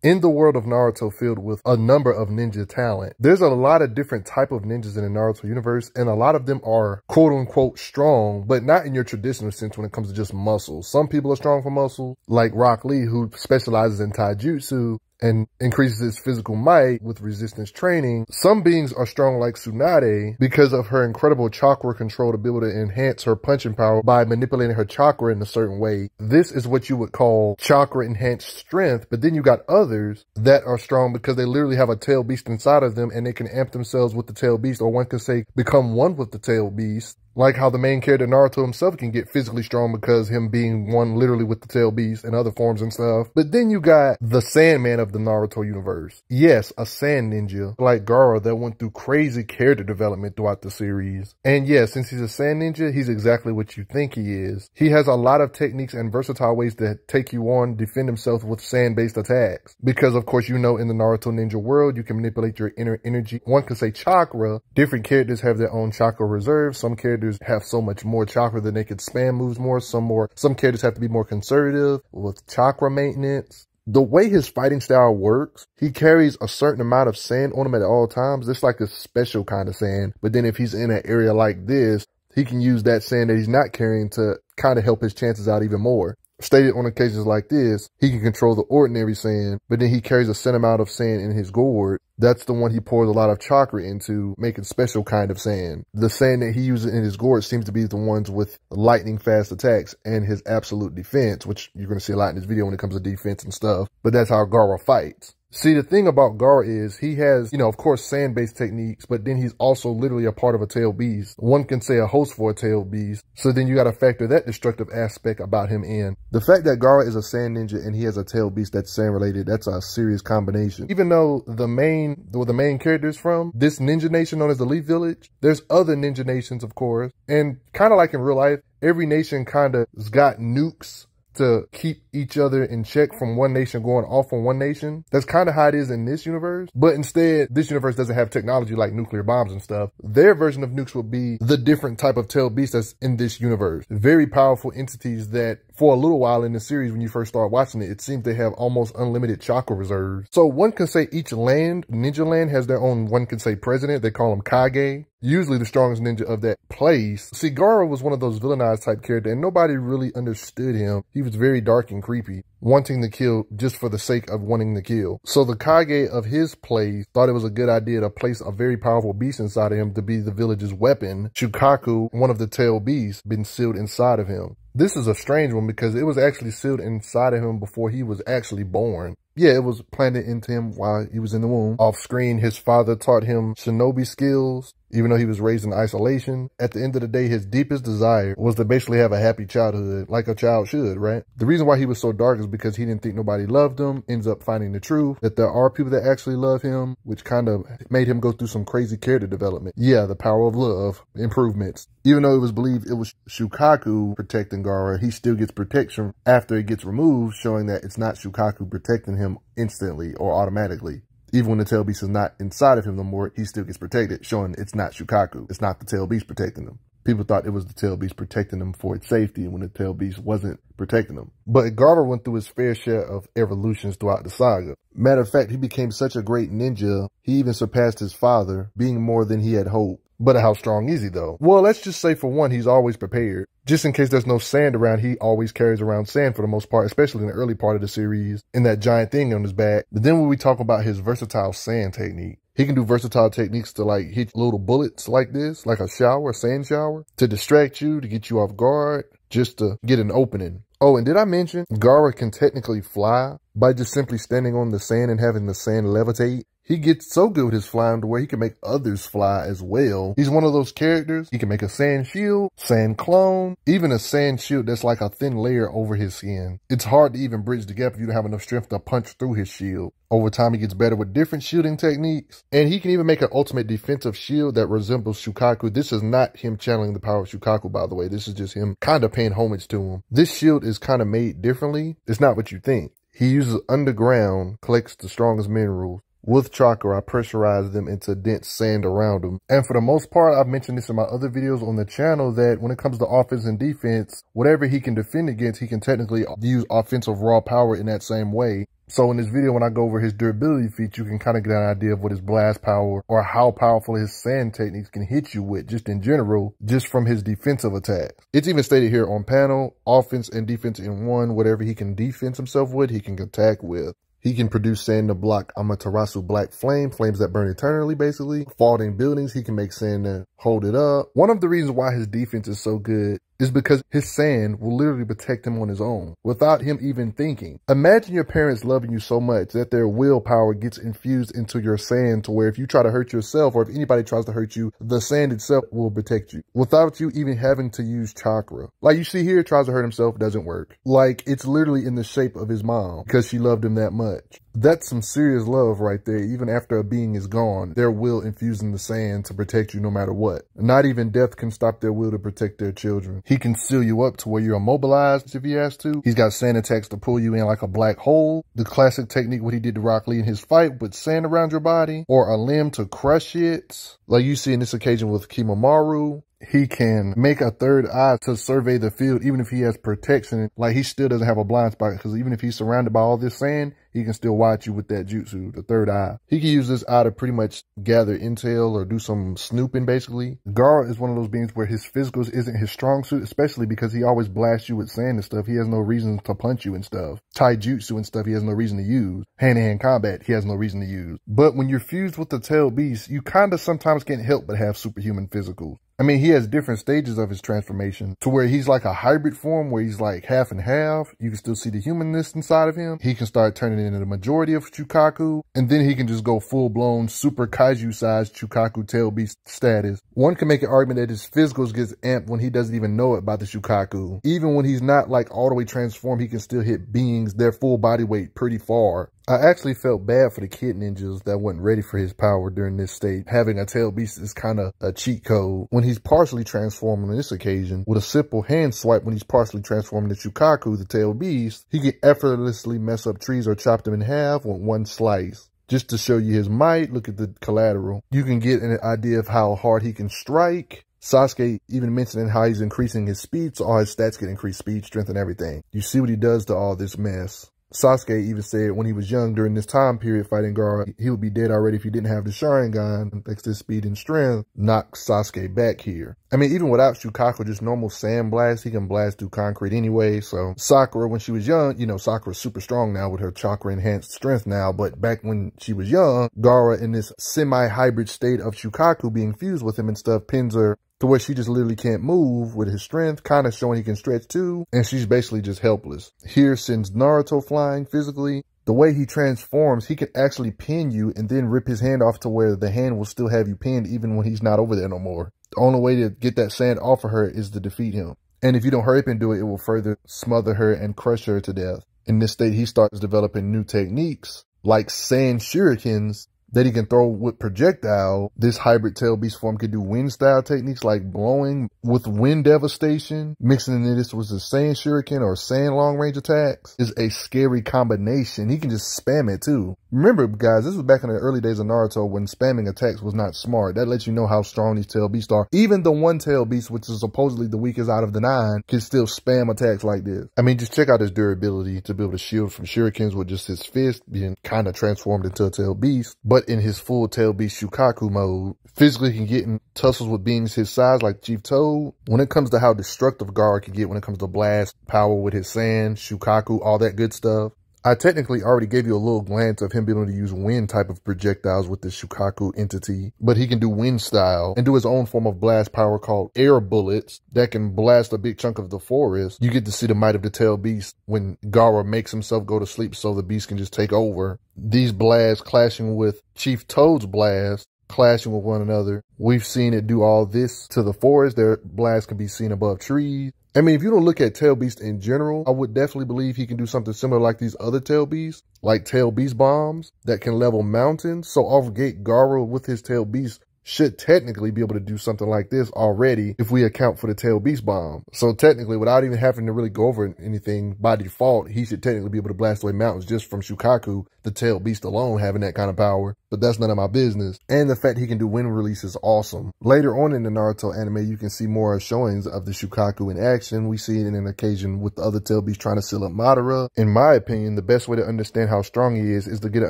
In the world of Naruto filled with a number of ninja talent, there's a lot of different type of ninjas in the Naruto universe, and a lot of them are quote-unquote strong, but not in your traditional sense when it comes to just muscles. Some people are strong for muscle, like Rock Lee, who specializes in taijutsu and increases his physical might with resistance training. Some beings are strong like Tsunade because of her incredible chakra controlled ability to enhance her punching power by manipulating her chakra in a certain way. This is what you would call chakra enhanced strength, but then you got others that are strong because they literally have a tail beast inside of them and they can amp themselves with the tail beast, or one could say become one with the tail beast. Like how the main character Naruto himself can get physically strong because him being one literally with the tail beast and other forms and stuff. But then you got the Sandman of the Naruto universe. Yes, a sand ninja like Gaara that went through crazy character development throughout the series. And yes, since he's a sand ninja, he's exactly what you think he is. He has a lot of techniques and versatile ways to take you on, defend himself with sand-based attacks. Because of course, you know, in the Naruto ninja world, you can manipulate your inner energy. One could say chakra. Different characters have their own chakra reserve. Some characters have so much more chakra that they could spam moves more. Some characters have to be more conservative with chakra maintenance. The way his fighting style works, he carries a certain amount of sand on him at all times. It's like a special kind of sand. But then if he's in an area like this, he can use that sand that he's not carrying to kind of help his chances out even more. Stated on occasions like this, he can control the ordinary sand, but then he carries a set amount of sand in his gourd. That's the one he pours a lot of chakra into, making special kind of sand. The sand that he uses in his gourd seems to be the ones with lightning fast attacks and his absolute defense, which you're going to see a lot in this video when it comes to defense and stuff. But that's how Gaara fights. See, the thing about Gaara is he has, of course, sand-based techniques, but then he's also literally a part of a tail beast. One can say a host for a tail beast. So then you got to factor that destructive aspect about him in. The fact that Gaara is a sand ninja and he has a tail beast that's sand-related, that's a serious combination. Even though where the main character is from, this ninja nation known as the Leaf Village, there's other ninja nations, of course. And kind of like in real life, every nation kind of has got nukes to keep each other in check from one nation going off on one nation. That's kind of how it is in this universe. But instead, this universe doesn't have technology like nuclear bombs and stuff. Their version of nukes would be the different type of tail beast that's in this universe. Very powerful entities that for a little while in the series, when you first start watching it, it seems they have almost unlimited chakra reserves. So one can say each land, ninja land, has their own, one can say, president. They call them Kage. Usually the strongest ninja of that place. See, Gaara was one of those villainized type characters, and nobody really understood him. He was very dark and creepy, wanting to kill just for the sake of wanting to kill. So the Kage of his place thought it was a good idea to place a very powerful beast inside of him to be the village's weapon. Shukaku, one of the tail beasts, been sealed inside of him. This is a strange one because it was actually sealed inside of him before he was actually born. Yeah, it was planted into him while he was in the womb. Off screen, his father taught him shinobi skills, even though he was raised in isolation. At the end of the day, his deepest desire was to basically have a happy childhood, like a child should, right? The reason why he was so dark is because he didn't think nobody loved him, ends up finding the truth, that there are people that actually love him, which kind of made him go through some crazy character development. Yeah, the power of love, improvements. Even though it was believed it was Shukaku protecting Gaara, he still gets protection after it gets removed, showing that it's not Shukaku protecting him instantly or automatically. Even when the tail beast is not inside of him no more, he still gets protected, showing it's not Shukaku. It's not the tail beast protecting him. People thought it was the tail beast protecting him for its safety when the tail beast wasn't protecting him. But Gaara went through his fair share of evolutions throughout the saga. Matter of fact, he became such a great ninja, he even surpassed his father, being more than he had hoped. But how strong is he though? Well, let's just say for one, he's always prepared. Just in case there's no sand around, he always carries around sand for the most part, especially in the early part of the series, in that giant thing on his back. But then when we talk about his versatile sand technique, he can do versatile techniques to like hit little bullets like this, like a shower, a sand shower, to distract you, to get you off guard, just to get an opening. Oh, and did I mention Gaara can technically fly by just simply standing on the sand and having the sand levitate? He gets so good with his flying to where he can make others fly as well. He's one of those characters. He can make a sand shield, sand clone, even a sand shield that's like a thin layer over his skin. It's hard to even bridge the gap if you don't have enough strength to punch through his shield. Over time, he gets better with different shielding techniques. And he can even make an ultimate defensive shield that resembles Shukaku. This is not him channeling the power of Shukaku, by the way. This is just him kind of paying homage to him. This shield is kind of made differently. It's not what you think. He uses underground, collects the strongest minerals, With chakra, I pressurize them into dense sand around them. And for the most part, I've mentioned this in my other videos on the channel, that when it comes to offense and defense, whatever he can defend against, he can technically use offensive raw power in that same way. So in this video, when I go over his durability feat, you can kind of get an idea of what his blast power or how powerful his sand techniques can hit you with just in general, just from his defensive attacks. It's even stated here on panel, offense and defense in one, whatever he can defense himself with, he can attack with. He can produce sand to block Amaterasu black flame, flames that burn eternally, basically. Falling buildings, he can make sand to hold it up. One of the reasons why his defense is so good is because his sand will literally protect him on his own without him even thinking. Imagine your parents loving you so much that their willpower gets infused into your sand to where if you try to hurt yourself or if anybody tries to hurt you, the sand itself will protect you without you even having to use chakra. Like you see here, tries to hurt himself, doesn't work. Like it's literally in the shape of his mom because she loved him that much. That's some serious love right there. Even after a being is gone, their will infusing the sand to protect you no matter what. Not even death can stop their will to protect their children. He can seal you up to where you're immobilized if he has to. He's got sand attacks to pull you in like a black hole. The classic technique, what he did to Rock Lee in his fight, with sand around your body or a limb to crush it. Like you see in this occasion with Kimaru. He can make a third eye to survey the field, even if he has protection. Like he still doesn't have a blind spot because even if he's surrounded by all this sand, he can still watch you with that jutsu, the third eye. He can use this eye to pretty much gather intel or do some snooping, basically. Gaara is one of those beings where his physicals isn't his strong suit, especially because he always blasts you with sand and stuff. He has no reason to punch you and stuff. Taijutsu and stuff, he has no reason to use. Hand-to-hand combat, he has no reason to use. But when you're fused with the tail beast, you kind of sometimes can't help but have superhuman physicals. I mean, he has different stages of his transformation to where he's like a hybrid form where he's like half and half. You can still see the humanness inside of him. He can start turning into the majority of Shukaku, and then he can just go full-blown super kaiju-sized Shukaku tail beast status. One can make an argument that his physicals gets amped when he doesn't even know it about the Shukaku. Even when he's not like all the way transformed, he can still hit beings their full body weight pretty far. I actually felt bad for the kid ninjas that wasn't ready for his power during this state. Having a tail beast is kind of a cheat code. When he's partially transformed on this occasion, with a simple hand swipe when he's partially transformed into Shukaku, the tail beast, he can effortlessly mess up trees or chop them in half with one slice. Just to show you his might, look at the collateral. You can get an idea of how hard he can strike. Sasuke even mentioning how he's increasing his speed, so all his stats get increased speed, strength, and everything. You see what he does to all this mess. Sasuke even said when he was young during this time period fighting Gaara, he would be dead already if he didn't have the Sharingan. Thanks to his speed and strength, knocked Sasuke back here. I mean, even without Shukaku, just normal sand blast, he can blast through concrete anyway. So Sakura, when she was young, you know, Sakura's super strong now with her chakra enhanced strength now. But back when she was young, Gaara in this semi-hybrid state of Shukaku being fused with him and stuff pins her to where she just literally can't move with his strength, kind of showing he can stretch too, and she's basically just helpless. Here sends Naruto flying physically. The way he transforms, he can actually pin you and then rip his hand off to where the hand will still have you pinned even when he's not over there no more. The only way to get that sand off of her is to defeat him. And if you don't hurry up and do it, it will further smother her and crush her to death. In this state, he starts developing new techniques like sand shurikens that he can throw with projectile. This hybrid tail beast form can do wind style techniques like blowing with wind devastation. Mixing in this with the sand shuriken or sand long range attacks is a scary combination. He can just spam it too. Remember guys, this was back in the early days of Naruto when spamming attacks was not smart. That lets you know how strong these tail beasts are. Even the one tail beast, which is supposedly the weakest out of the 9, can still spam attacks like this. I mean, just check out his durability to be able to shield from shurikens with just his fist being kind of transformed into a tail beast. But in his full tail beast Shukaku mode, physically can get in tussles with beings his size like Chief Toad. When it comes to how destructive Gaara can get when it comes to blast, power with his sand, Shukaku, all that good stuff, I technically already gave you a little glance of him being able to use wind type of projectiles with the Shukaku entity, but he can do wind style and do his own form of blast power called air bullets that can blast a big chunk of the forest. You get to see the might of the tail beast when Gaara makes himself go to sleep so the beast can just take over. These blasts clashing with Chief Toad's blast, clashing with one another. We've seen it do all this to the forest. Their blasts can be seen above trees. I mean, if you don't look at Tail Beast in general, I would definitely believe he can do something similar like these other Tail Beasts, like Tail Beast bombs that can level mountains. So off gate, Gaara with his Tail Beast should technically be able to do something like this already if we account for the Tail Beast Bomb. So technically, without even having to really go over anything, by default, he should technically be able to blast away mountains just from Shukaku, the Tail Beast alone, having that kind of power. But that's none of my business. And the fact he can do wind release is awesome. Later on in the Naruto anime, you can see more showings of the Shukaku in action. We see it in an occasion with the other Tail Beasts trying to seal up Madara. In my opinion, the best way to understand how strong he is to get an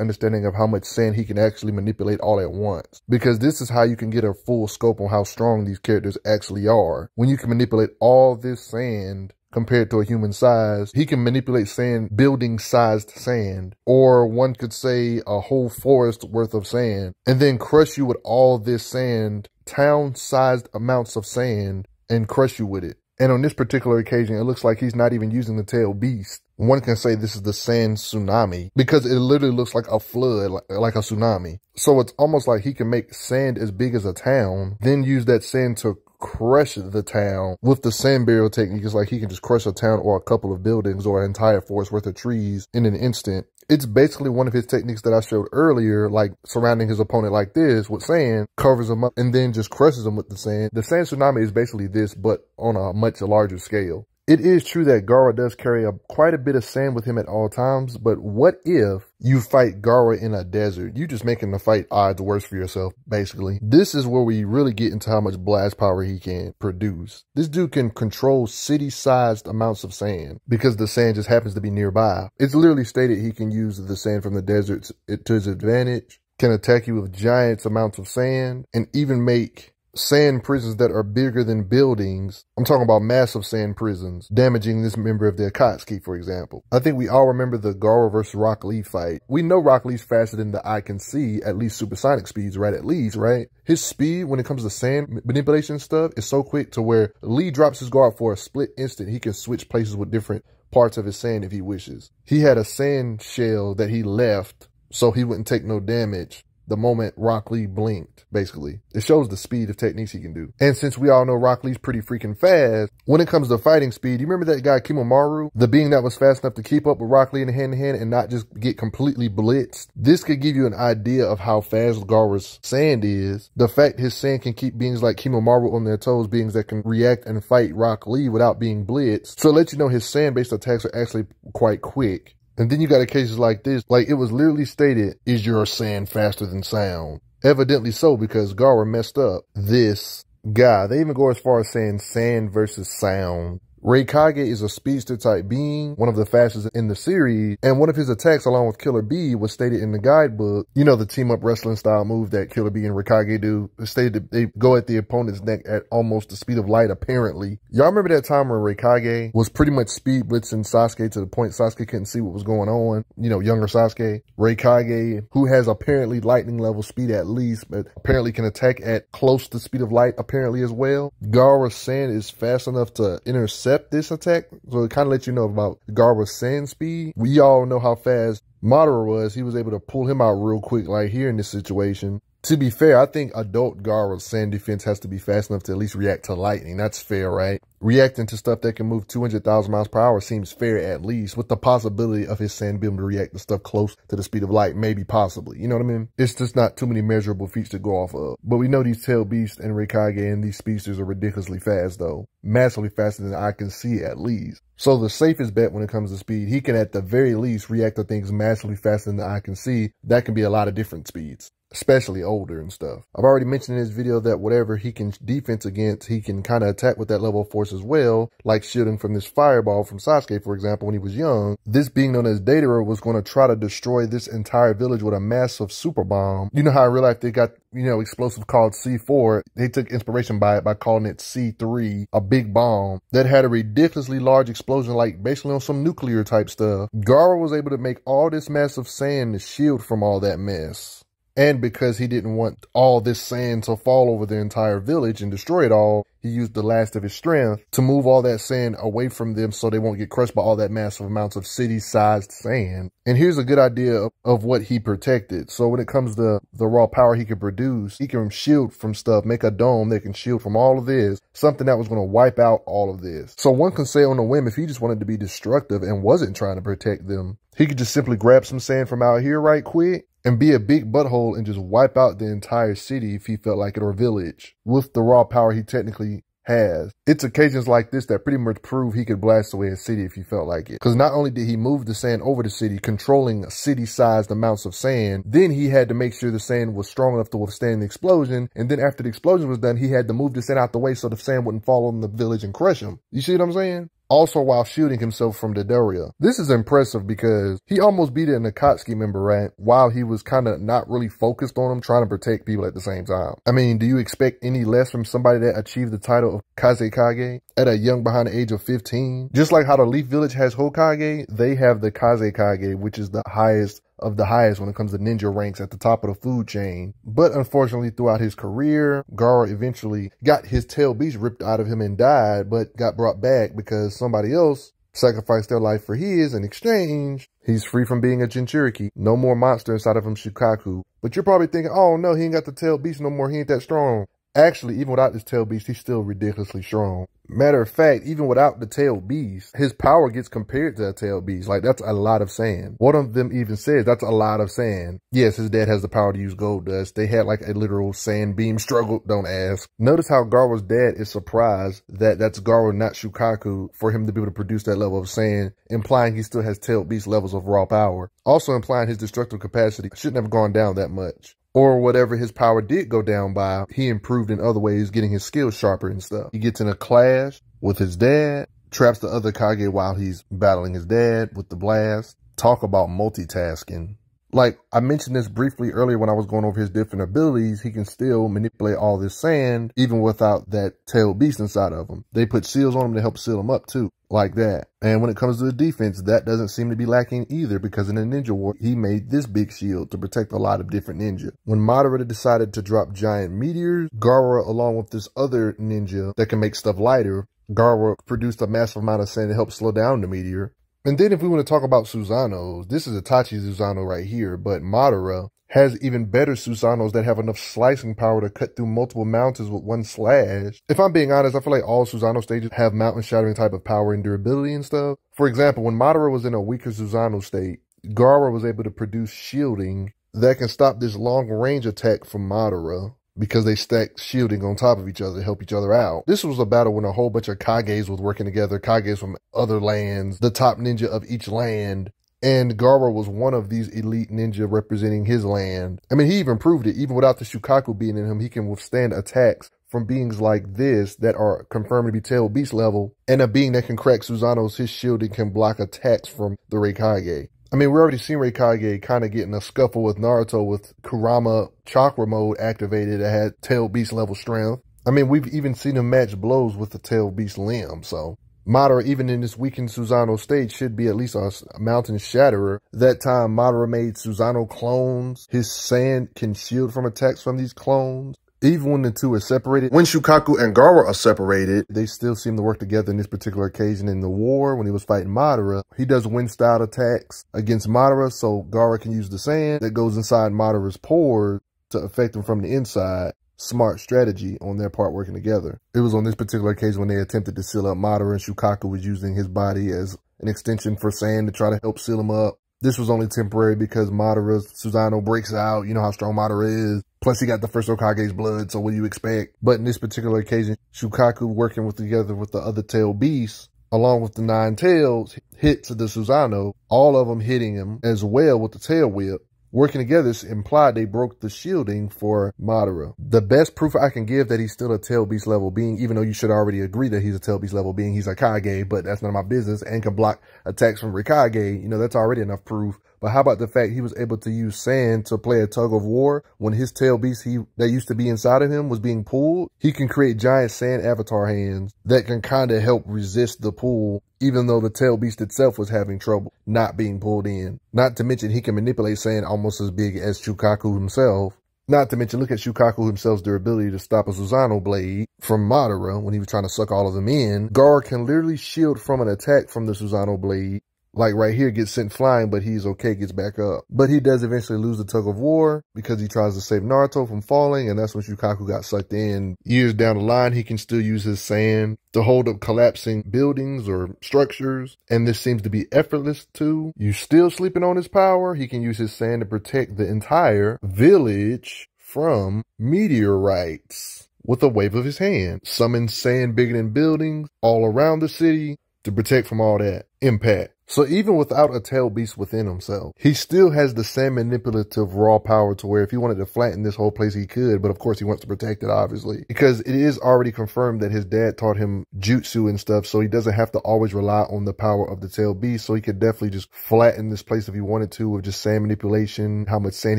understanding of how much sand he can actually manipulate all at once. Because this is how you can get a full scope on how strong these characters actually are. When you can manipulate all this sand compared to a human size, he can manipulate sand, building-sized sand, or one could say a whole forest worth of sand, and then crush you with all this sand, town-sized amounts of sand, and crush you with it. And on this particular occasion, it looks like he's not even using the Tail Beast. One can say this is the sand tsunami because it literally looks like a flood, like a tsunami. So it's almost like he can make sand as big as a town, then use that sand to crush the town with the sand barrel technique. It's like he can just crush a town or a couple of buildings or an entire forest worth of trees in an instant. It's basically one of his techniques that I showed earlier, like surrounding his opponent like this with sand, covers him up, and then just crushes him with the sand. The sand tsunami is basically this, but on a much larger scale. It is true that Gaara does carry quite a bit of sand with him at all times, but what if you fight Gaara in a desert? You just making the fight odds worse for yourself, basically. This is where we really get into how much blast power he can produce. This dude can control city-sized amounts of sand because the sand just happens to be nearby. It's literally stated he can use the sand from the desert to his advantage, can attack you with giant amounts of sand, and even make sand prisons that are bigger than buildings. I'm talking about massive sand prisons, damaging this member of the Akatsuki, for example. I think we all remember the Gaara versus Rock Lee fight. We know Rock Lee's faster than the eye can see, at least supersonic speeds, right? At least, right? His speed when it comes to sand manipulation stuff is so quick to where Lee drops his guard for a split instant. He can switch places with different parts of his sand if he wishes. He had a sand shell that he left so he wouldn't take no damage the moment Rock Lee blinked, basically. It shows the speed of techniques he can do. And since we all know Rock Lee's pretty freaking fast, when it comes to fighting speed, you remember that guy Kimaru, the being that was fast enough to keep up with Rock Lee in hand-to-hand and not just get completely blitzed? This could give you an idea of how fast Gaara's sand is. The fact his sand can keep beings like Kimaru on their toes, beings that can react and fight Rock Lee without being blitzed. So to let you know his sand-based attacks are actually quite quick. And then you got cases like this, like it was literally stated, is your sand faster than sound? Evidently so, because Gaara messed up this guy. They even go as far as saying sand versus sound. Reikage is a speedster type being, one of the fastest in the series, and one of his attacks along with Killer Bee was stated in the guidebook. You know, the team up wrestling style move that Killer Bee and Reikage do. It stated that they go at the opponent's neck at almost the speed of light, apparently. Y'all remember that time where Reikage was pretty much speed blitzing Sasuke to the point Sasuke couldn't see what was going on? You know, younger Sasuke. Reikage, who has apparently lightning level speed at least, but apparently can attack at close to the speed of light apparently as well. Gaara's sand is fast enough to intercept this attack, so it kind of lets you know about Gaara's sand speed. We all know how fast Madara was. He was able to pull him out real quick like here in this situation. To be fair, I think adult Gaara's sand defense has to be fast enough to at least react to lightning. That's fair, right? Reacting to stuff that can move 200,000 miles per hour seems fair at least, with the possibility of his sand being able to react to stuff close to the speed of light, maybe possibly. You know what I mean? It's just not too many measurable feats to go off of. But we know these Tail Beasts and Reikage and these speedsters are ridiculously fast though. Massively faster than I can see at least. So the safest bet when it comes to speed, he can at the very least react to things massively faster than the eye can see. That can be a lot of different speeds, especially older and stuff. I've already mentioned in this video that whatever he can defense against, he can kind of attack with that level of force as well, like shielding from this fireball from Sasuke, for example, when he was young. This being known as Datara was going to try to destroy this entire village with a massive super bomb. You know how in real life they got, you know, explosive called C4. They took inspiration by it by calling it C3, a big bomb that had a ridiculously large explosion, like basically on some nuclear type stuff. Gaara was able to make all this massive sand to shield from all that mess. And because he didn't want all this sand to fall over the entire village and destroy it all, he used the last of his strength to move all that sand away from them so they won't get crushed by all that massive amounts of city-sized sand. And here's a good idea of what he protected. So when it comes to the raw power he can produce, he can shield from stuff, make a dome that can shield from all of this, something that was going to wipe out all of this. So one can say on a whim, if he just wanted to be destructive and wasn't trying to protect them, he could just simply grab some sand from out here right quick and be a big butthole and just wipe out the entire city if he felt like it, or village, with the raw power he technically has. It's occasions like this that pretty much prove he could blast away a city if he felt like it. Because not only did he move the sand over the city, controlling city-sized amounts of sand, then he had to make sure the sand was strong enough to withstand the explosion. And then after the explosion was done, he had to move the sand out the way so the sand wouldn't fall on the village and crush him. You see what I'm saying? Also while shielding himself from the Doria. This is impressive because he almost beat an Akatsuki member, right? While he was kind of not really focused on him, trying to protect people at the same time. I mean, do you expect any less from somebody that achieved the title of Kazekage at a young behind the age of 15? Just like how the Leaf Village has Hokage, they have the Kazekage, which is the highest of the highest when it comes to ninja ranks at the top of the food chain. But unfortunately, throughout his career, Gaara eventually got his tail beast ripped out of him and died, but got brought back because somebody else sacrificed their life for his. In exchange, he's free from being a Jinchuriki. No more monster inside of him, Shukaku. But you're probably thinking, oh no, he ain't got the tail beast no more. He ain't that strong. Actually, even without this tail beast, he's still ridiculously strong. Matter of fact, even without the tail beast, his power gets compared to a tail beast. Like, that's a lot of sand. One of them even says that's a lot of sand. Yes, his dad has the power to use gold dust. They had like a literal sand beam struggle, don't ask. Notice how Gaara's dad is surprised that that's Gaara, not Shukaku, for him to be able to produce that level of sand, implying he still has tail beast levels of raw power. Also implying his destructive capacity shouldn't have gone down that much. Or whatever his power did go down by, he improved in other ways, getting his skills sharper and stuff. He gets in a clash with his dad, traps the other Kage while he's battling his dad with the blast. Talk about multitasking. Like, I mentioned this briefly earlier when I was going over his different abilities. He can still manipulate all this sand, even without that tail beast inside of him. They put seals on him to help seal him up too, like that. And when it comes to the defense, that doesn't seem to be lacking either, because in the ninja war, he made this big shield to protect a lot of different ninja. When Madara decided to drop giant meteors, Gaara, along with this other ninja that can make stuff lighter, Gaara produced a massive amount of sand to help slow down the meteor. And then if we want to talk about Susanos, this is Itachi's Susano right here, but Madara has even better Susanos that have enough slicing power to cut through multiple mountains with one slash. If I'm being honest, I feel like all Susano stages have mountain shattering type of power and durability and stuff. For example, when Madara was in a weaker Susano state, Gaara was able to produce shielding that can stop this long range attack from Madara, because they stacked shielding on top of each other to help each other out. This was a battle when a whole bunch of Kages was working together, Kages from other lands, the top ninja of each land, and Gaara was one of these elite ninja representing his land. I mean, he even proved it. Even without the Shukaku being in him, he can withstand attacks from beings like this that are confirmed to be tail beast level, and a being that can crack Susanos, his shielding can block attacks from the Reikage. I mean, we already seen Reikage kind of getting a scuffle with Naruto with Kurama chakra mode activated that had tail beast level strength. I mean, we've even seen him match blows with the tail beast limb. So Madara, even in this weakened Susano state, should be at least a mountain shatterer. That time, Madara made Susano clones. His sand can shield from attacks from these clones. Even when the two are separated, when Shukaku and Gaara are separated, they still seem to work together in this particular occasion in the war. When he was fighting Madara, he does wind-style attacks against Madara, so Gaara can use the sand that goes inside Madara's pores to affect him from the inside. Smart strategy on their part working together. It was on this particular occasion when they attempted to seal up Madara, and Shukaku was using his body as an extension for sand to try to help seal him up. This was only temporary because Madara's Susano breaks out. You know how strong Madara is. Plus, he got the first Hokage's blood, so what do you expect? But in this particular occasion, Shukaku working together with the other tail beasts, along with the 9 tails, hits the Susano, all of them hitting him as well with the tail whip. Working together implied they broke the shielding for Madara. The best proof I can give that he's still a tail beast level being, even though you should already agree that he's a tail beast level being, he's a Kage, but that's none of my business, and can block attacks from Rikage. You know, that's already enough proof. But how about the fact he was able to use sand to play a tug of war when his tail beast that used to be inside of him was being pulled? He can create giant sand avatar hands that can kind of help resist the pull, even though the tail beast itself was having trouble not being pulled in. Not to mention he can manipulate sand almost as big as Shukaku himself. Not to mention, look at Shukaku himself's durability to stop a Susano blade from Madara when he was trying to suck all of them in. Gaara can literally shield from an attack from the Susano blade like right here, gets sent flying, but he's okay, gets back up. But he does eventually lose the tug of war because he tries to save Naruto from falling, and that's when Shukaku got sucked in. Years down the line, he can still use his sand to hold up collapsing buildings or structures, and this seems to be effortless too. You still sleeping on his power, he can use his sand to protect the entire village from meteorites with a wave of his hand. Summon sand bigger than buildings all around the city to protect from all that impact. So even without a tail beast within himself, he still has the same manipulative raw power to where if he wanted to flatten this whole place, he could. But of course, he wants to protect it, obviously, because it is already confirmed that his dad taught him jutsu and stuff. So he doesn't have to always rely on the power of the tail beast. So he could definitely just flatten this place if he wanted to with just sand manipulation, how much sand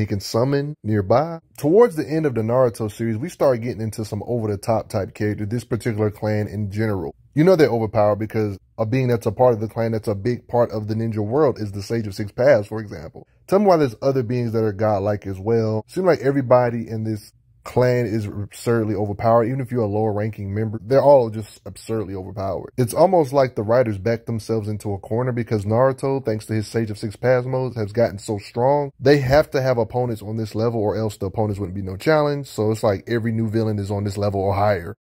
he can summon nearby. Towards the end of the Naruto series, we start getting into some over-the-top type character, this particular clan in general. You know they're overpowered because a being that's a part of the clan that's a big part of the ninja world is the Sage of Six Paths, for example. Tell me why there's other beings that are godlike as well. Seems like everybody in this clan is absurdly overpowered. Even if you're a lower ranking member, they're all just absurdly overpowered. It's almost like the writers backed themselves into a corner because Naruto, thanks to his Sage of Six Paths modes, has gotten so strong. They have to have opponents on this level or else the opponents wouldn't be no challenge. So it's like every new villain is on this level or higher.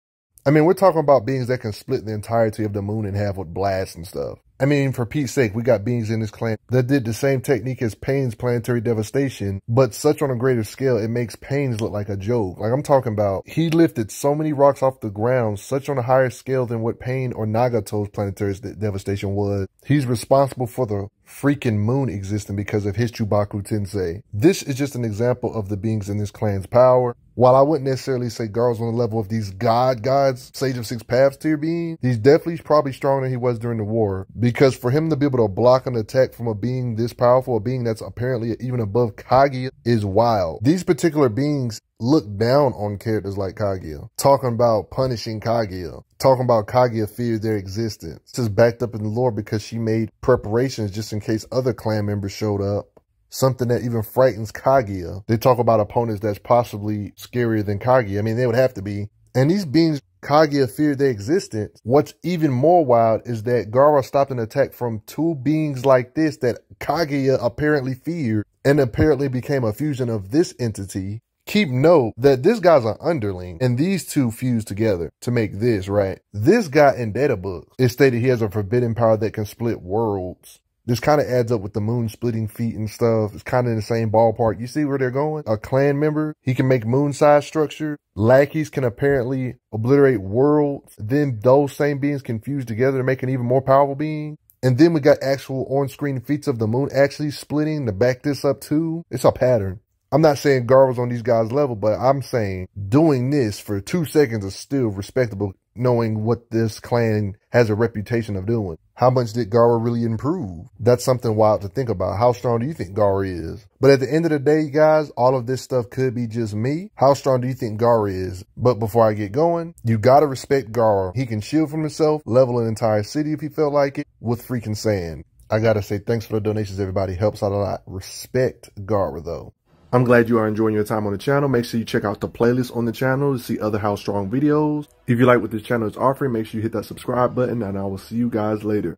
I mean, we're talking about beings that can split the entirety of the moon in half with blasts and stuff. I mean, for Pete's sake, we got beings in this clan that did the same technique as Pain's planetary devastation, but such on a greater scale, it makes Pain's look like a joke. Like I'm talking about, he lifted so many rocks off the ground, such on a higher scale than what Pain or Nagato's planetary devastation was. He's responsible for the freaking moon existing because of his Chubaku Tensei. This is just an example of the beings in this clan's power. While I wouldn't necessarily say Gaara's on the level of these gods, Sage of Six Paths tier beings, he's definitely probably stronger than he was during the war. Because for him to be able to block an attack from a being this powerful, a being that's apparently even above Kaguya, is wild. These particular beings look down on characters like Kaguya, talking about punishing Kaguya, talking about Kaguya feared their existence. This is backed up in the lore because she made preparations just in case other clan members showed up. Something that even frightens Kaguya. They talk about opponents that's possibly scarier than Kaguya. I mean, they would have to be. And these beings, Kaguya feared their existence. What's even more wild is that Gaara stopped an attack from two beings like this that Kaguya apparently feared and apparently became a fusion of this entity. Keep note that this guy's an underling and these two fused together to make this, right? This guy in data books, it stated he has a forbidden power that can split worlds. This kind of adds up with the moon splitting feet and stuff. It's kind of in the same ballpark. You see where they're going? A clan member, he can make moon-sized structure. Lackeys can apparently obliterate worlds. Then those same beings can fuse together to make an even more powerful being. And then we got actual on-screen feats of the moon actually splitting to back this up too. It's a pattern. I'm not saying Gaara was on these guys' level, but I'm saying doing this for 2 seconds is still respectable, knowing what this clan has a reputation of doing. How much did Gaara really improve? That's something wild to think about. How strong do you think Gaara is? But at the end of the day, guys, all of this stuff could be just me. How strong do you think Gaara is? But before I get going, you gotta respect Gaara. He can shield from himself, level an entire city if he felt like it, with freaking sand. I gotta say thanks for the donations, everybody. Helps out a lot. Respect Gaara, though. I'm glad you are enjoying your time on the channel. Make sure you check out the playlist on the channel to see other How Strong videos. If you like what this channel is offering, make sure you hit that subscribe button, and I will see you guys later.